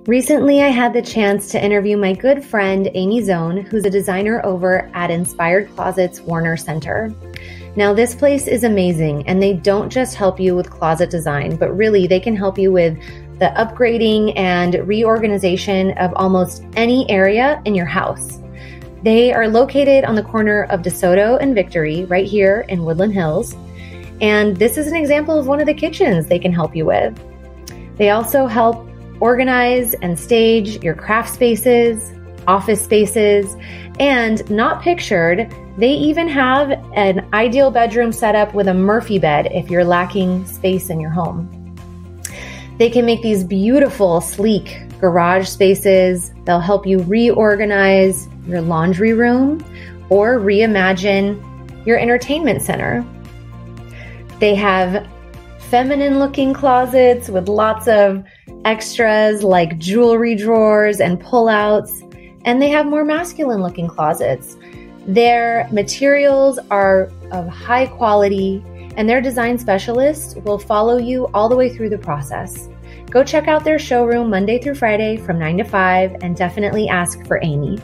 Recently, I had the chance to interview my good friend, Amy Zone, who's a designer over at Inspired Closets Warner Center. Now, this place is amazing, and they don't just help you with closet design, but really they can help you with the upgrading and reorganization of almost any area in your house. They are located on the corner of Soto and Victory, right here in Woodland Hills. And this is an example of one of the kitchens they can help you with. They also help organize and stage your craft spaces, office spaces, and not pictured, they even have an ideal bedroom setup with a Murphy bed if you're lacking space in your home. They can make these beautiful, sleek garage spaces. They'll help you reorganize your laundry room or reimagine your entertainment center. They have feminine looking closets with lots of extras like jewelry drawers and pullouts, and they have more masculine looking closets. Their materials are of high quality, and their design specialists will follow you all the way through the process. Go check out their showroom Monday through Friday from 9 to 5 and definitely ask for Amy.